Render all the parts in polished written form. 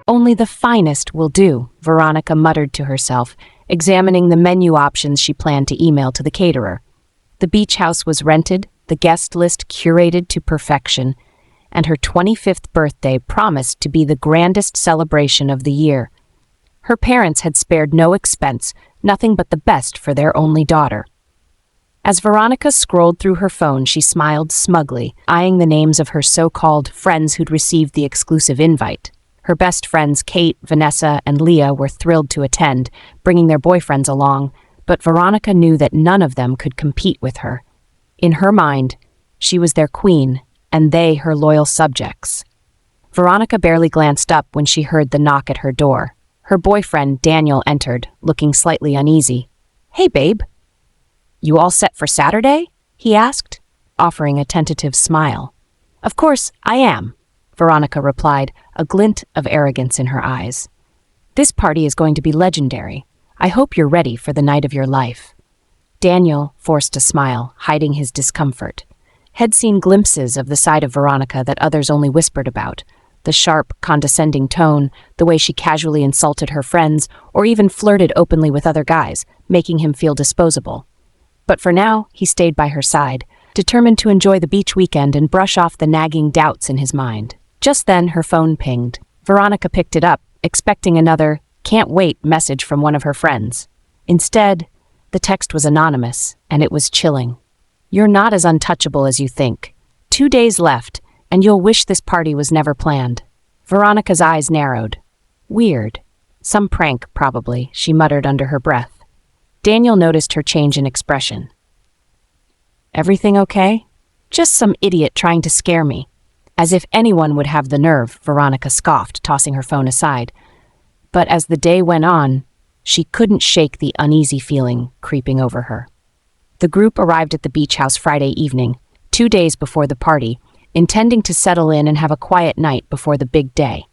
Only the finest will do, Veronica muttered to herself, examining the menu options she planned to email to the caterer. The beach house was rented, the guest list curated to perfection, and her 25th birthday promised to be the grandest celebration of the year. Her parents had spared no expense, nothing but the best for their only daughter. As Veronica scrolled through her phone, she smiled smugly, eyeing the names of her so-called friends who'd received the exclusive invite. Her best friends Kate, Vanessa, and Leah were thrilled to attend, bringing their boyfriends along, but Veronica knew that none of them could compete with her. In her mind, she was their queen, and they her loyal subjects. Veronica barely glanced up when she heard the knock at her door. Her boyfriend, Daniel, entered, looking slightly uneasy. "Hey, babe. You all set for Saturday?" he asked, offering a tentative smile. "Of course, I am," Veronica replied, a glint of arrogance in her eyes. "This party is going to be legendary. I hope you're ready for the night of your life." Daniel forced a smile, hiding his discomfort. Had seen glimpses of the side of Veronica that others only whispered about. The sharp, condescending tone, the way she casually insulted her friends, or even flirted openly with other guys, making him feel disposable. But for now, he stayed by her side, determined to enjoy the beach weekend and brush off the nagging doubts in his mind. Just then, her phone pinged. Veronica picked it up, expecting another "can't wait" message from one of her friends. Instead, the text was anonymous, and it was chilling. "You're not as untouchable as you think. 2 days left, and you'll wish this party was never planned." Veronica's eyes narrowed. Weird. Some prank, probably, she muttered under her breath. Daniel noticed her change in expression. "Everything okay?" "Just some idiot trying to scare me." As if anyone would have the nerve, Veronica scoffed, tossing her phone aside. But as the day went on, she couldn't shake the uneasy feeling creeping over her. The group arrived at the beach house Friday evening, 2 days before the party, intending to settle in and have a quiet night before the big day.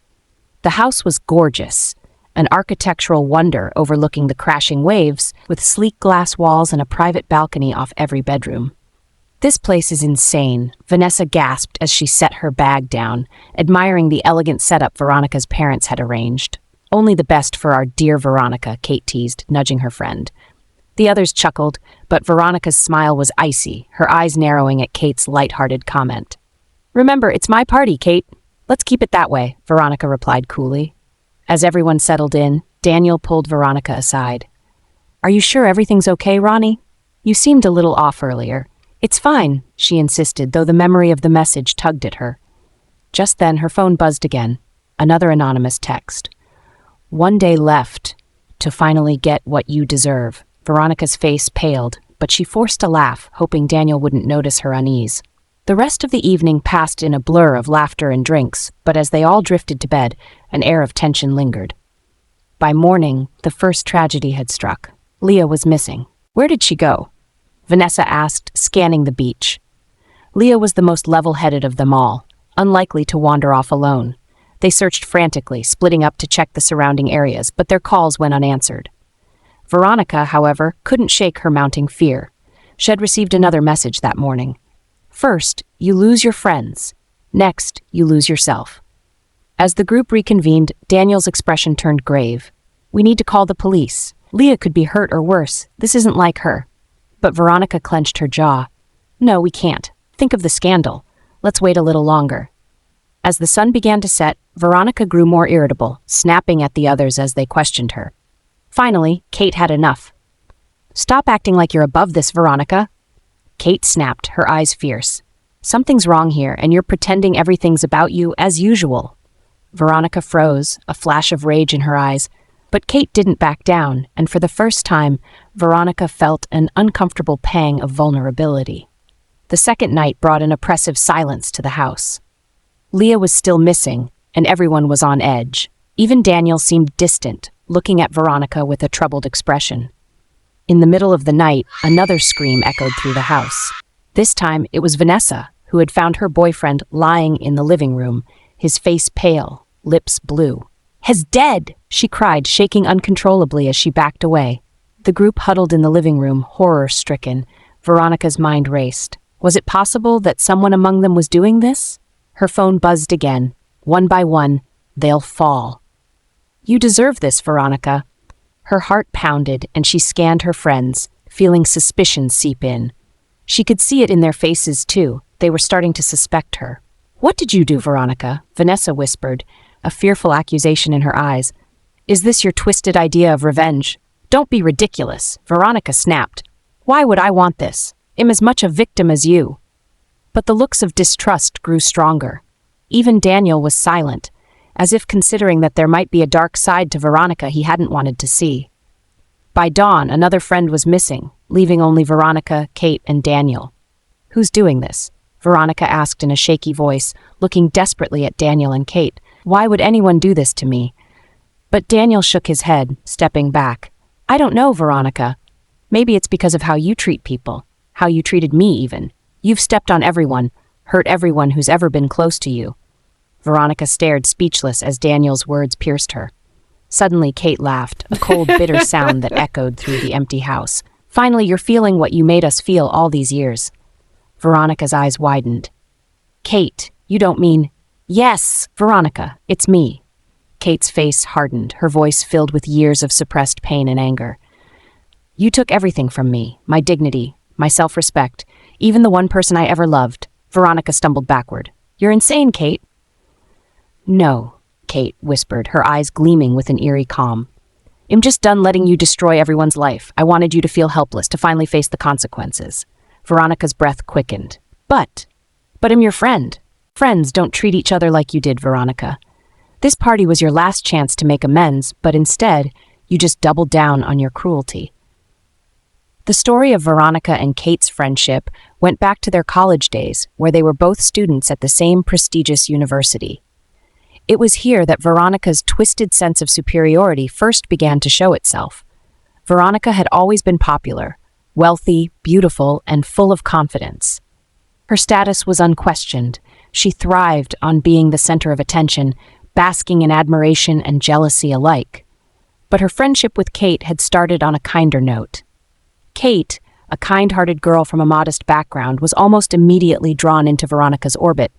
The house was gorgeous, an architectural wonder overlooking the crashing waves, with sleek glass walls and a private balcony off every bedroom. "This place is insane," Vanessa gasped as she set her bag down, admiring the elegant setup Veronica's parents had arranged. "Only the best for our dear Veronica," Kate teased, nudging her friend. The others chuckled, but Veronica's smile was icy, her eyes narrowing at Kate's light-hearted comment. "Remember, it's my party, Kate. Let's keep it that way," Veronica replied coolly. As everyone settled in, Daniel pulled Veronica aside. "Are you sure everything's okay, Ronnie? You seemed a little off earlier." "It's fine," she insisted, though the memory of the message tugged at her. Just then, her phone buzzed again. Another anonymous text. "1 day left to finally get what you deserve." Veronica's face paled, but she forced a laugh, hoping Daniel wouldn't notice her unease. The rest of the evening passed in a blur of laughter and drinks, but as they all drifted to bed, an air of tension lingered. By morning, the first tragedy had struck. Leah was missing. "Where did she go?" Vanessa asked, scanning the beach. Leah was the most level-headed of them all, unlikely to wander off alone. They searched frantically, splitting up to check the surrounding areas, but their calls went unanswered. Veronica, however, couldn't shake her mounting fear. She had received another message that morning. First, you lose your friends. Next, you lose yourself. As the group reconvened, Daniel's expression turned grave. "We need to call the police. Leah could be hurt or worse. This isn't like her." But Veronica clenched her jaw. "No, we can't. Think of the scandal. Let's wait a little longer." As the sun began to set, Veronica grew more irritable, snapping at the others as they questioned her. Finally, Kate had enough. "Stop acting like you're above this, Veronica." Kate snapped, her eyes fierce. "Something's wrong here, and you're pretending everything's about you as usual." Veronica froze, a flash of rage in her eyes, but Kate didn't back down, and for the first time, Veronica felt an uncomfortable pang of vulnerability. The second night brought an oppressive silence to the house. Leah was still missing, and everyone was on edge. Even Daniel seemed distant, looking at Veronica with a troubled expression. In the middle of the night, another scream echoed through the house. This time, it was Vanessa, who had found her boyfriend lying in the living room, his face pale, lips blue. "He's dead!" she cried, shaking uncontrollably as she backed away. The group huddled in the living room, horror-stricken. Veronica's mind raced. Was it possible that someone among them was doing this? Her phone buzzed again. One by one, they'll fall. You deserve this, Veronica. Her heart pounded, and she scanned her friends, feeling suspicion seep in. She could see it in their faces, too. They were starting to suspect her. What did you do, Veronica? Vanessa whispered, a fearful accusation in her eyes. Is this your twisted idea of revenge? Don't be ridiculous, Veronica snapped. Why would I want this? I'm as much a victim as you. But the looks of distrust grew stronger. Even Daniel was silent, as if considering that there might be a dark side to Veronica he hadn't wanted to see. By dawn, another friend was missing, leaving only Veronica, Kate, and Daniel. Who's doing this? Veronica asked in a shaky voice, looking desperately at Daniel and Kate. Why would anyone do this to me? But Daniel shook his head, stepping back. I don't know, Veronica. Maybe it's because of how you treat people, how you treated me even. You've stepped on everyone, hurt everyone who's ever been close to you. Veronica stared speechless as Daniel's words pierced her. Suddenly, Kate laughed, a cold, bitter sound that echoed through the empty house. Finally, you're feeling what you made us feel all these years. Veronica's eyes widened. Kate, you don't mean... Yes, Veronica, it's me. Kate's face hardened, her voice filled with years of suppressed pain and anger. You took everything from me, my dignity, my self-respect, even the one person I ever loved. Veronica stumbled backward. You're insane, Kate. No, Kate whispered, her eyes gleaming with an eerie calm. I'm just done letting you destroy everyone's life. I wanted you to feel helpless, to finally face the consequences. Veronica's breath quickened. But I'm your friend. Friends don't treat each other like you did, Veronica. This party was your last chance to make amends, but instead, you just doubled down on your cruelty. The story of Veronica and Kate's friendship went back to their college days, where they were both students at the same prestigious university. It was here that Veronica's twisted sense of superiority first began to show itself. Veronica had always been popular, wealthy, beautiful, and full of confidence. Her status was unquestioned. She thrived on being the center of attention, basking in admiration and jealousy alike. But her friendship with Kate had started on a kinder note. Kate, a kind-hearted girl from a modest background, was almost immediately drawn into Veronica's orbit,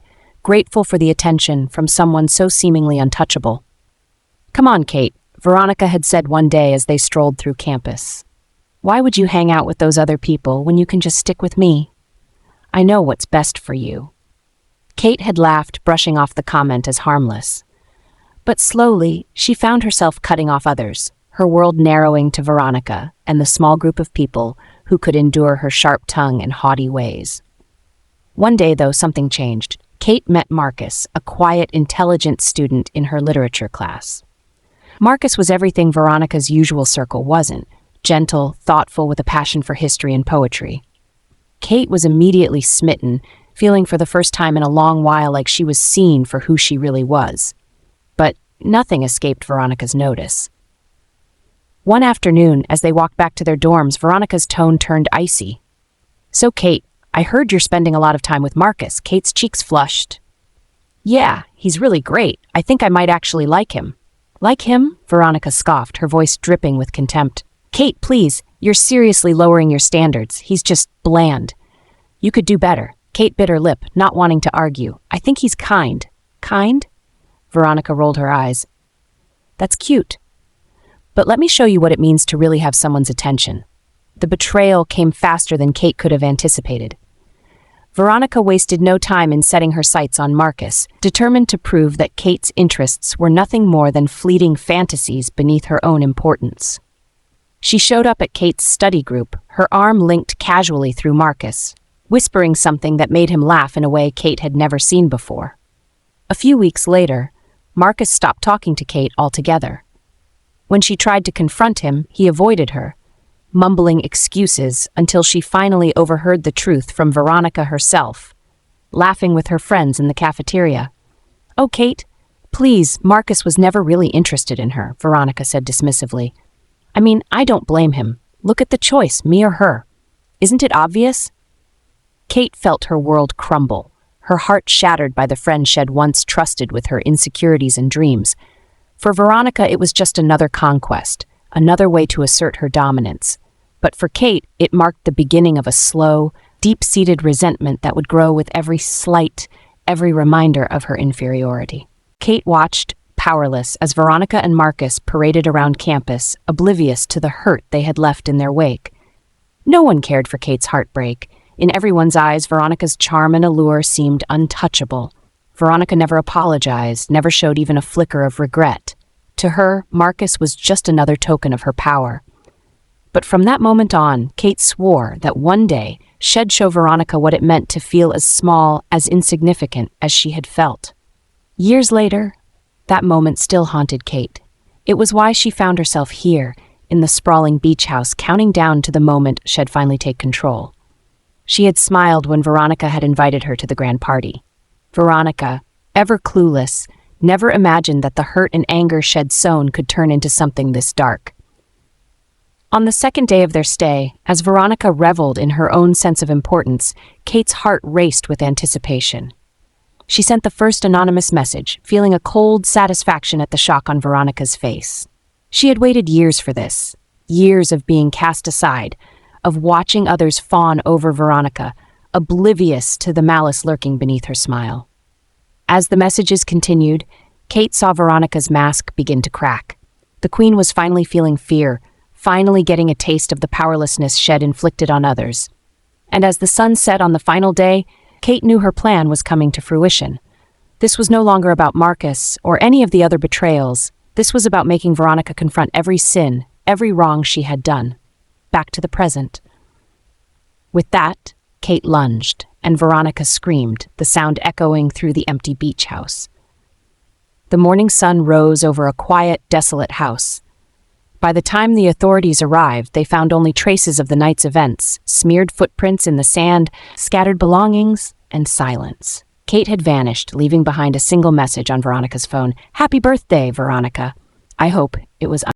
grateful for the attention from someone so seemingly untouchable. Come on, Kate, Veronica had said one day as they strolled through campus. Why would you hang out with those other people when you can just stick with me? I know what's best for you. Kate had laughed, brushing off the comment as harmless. But slowly, she found herself cutting off others, her world narrowing to Veronica and the small group of people who could endure her sharp tongue and haughty ways. One day, though, something changed. Kate met Marcus, a quiet, intelligent student in her literature class. Marcus was everything Veronica's usual circle wasn't: gentle, thoughtful, with a passion for history and poetry. Kate was immediately smitten, feeling for the first time in a long while like she was seen for who she really was. But nothing escaped Veronica's notice. One afternoon, as they walked back to their dorms, Veronica's tone turned icy. So, Kate, I heard you're spending a lot of time with Marcus. Kate's cheeks flushed. Yeah, he's really great. I think I might actually like him. Like him? Veronica scoffed, her voice dripping with contempt. Kate, please, you're seriously lowering your standards. He's just bland. You could do better. Kate bit her lip, not wanting to argue. I think he's kind. Kind? Veronica rolled her eyes. That's cute. But let me show you what it means to really have someone's attention. The betrayal came faster than Kate could have anticipated. Veronica wasted no time in setting her sights on Marcus, determined to prove that Kate's interests were nothing more than fleeting fantasies beneath her own importance. She showed up at Kate's study group, her arm linked casually through Marcus, whispering something that made him laugh in a way Kate had never seen before. A few weeks later, Marcus stopped talking to Kate altogether. When she tried to confront him, he avoided her, mumbling excuses until she finally overheard the truth from Veronica herself, laughing with her friends in the cafeteria. Oh, Kate, please, Marcus was never really interested in her, Veronica said dismissively. I mean, I don't blame him. Look at the choice, me or her. Isn't it obvious? Kate felt her world crumble, her heart shattered by the friend she'd once trusted with her insecurities and dreams. For Veronica, it was just another conquest, another way to assert her dominance. But for Kate, it marked the beginning of a slow, deep-seated resentment that would grow with every slight, every reminder of her inferiority. Kate watched, powerless as Veronica and Marcus paraded around campus, oblivious to the hurt they had left in their wake. No one cared for Kate's heartbreak. In everyone's eyes, Veronica's charm and allure seemed untouchable. Veronica never apologized, never showed even a flicker of regret. To her, Marcus was just another token of her power. But from that moment on, Kate swore that one day she'd show Veronica what it meant to feel as small, as insignificant as she had felt. Years later, that moment still haunted Kate. It was why she found herself here, in the sprawling beach house, counting down to the moment she'd finally take control. She had smiled when Veronica had invited her to the grand party. Veronica, ever clueless, never imagined that the hurt and anger she'd sown could turn into something this dark. On the second day of their stay, as Veronica reveled in her own sense of importance, Kate's heart raced with anticipation. She sent the first anonymous message, feeling a cold satisfaction at the shock on Veronica's face. She had waited years for this, years of being cast aside, of watching others fawn over Veronica, oblivious to the malice lurking beneath her smile. As the messages continued, Kate saw Veronica's mask begin to crack. The queen was finally feeling fear, finally getting a taste of the powerlessness she'd inflicted on others. And as the sun set on the final day, Kate knew her plan was coming to fruition. This was no longer about Marcus or any of the other betrayals. This was about making Veronica confront every sin, every wrong she had done. Back to the present. With that, Kate lunged, and Veronica screamed, the sound echoing through the empty beach house. The morning sun rose over a quiet, desolate house. By the time the authorities arrived, they found only traces of the night's events, smeared footprints in the sand, scattered belongings, and silence. Kate had vanished, leaving behind a single message on Veronica's phone. "Happy birthday, Veronica. I hope it was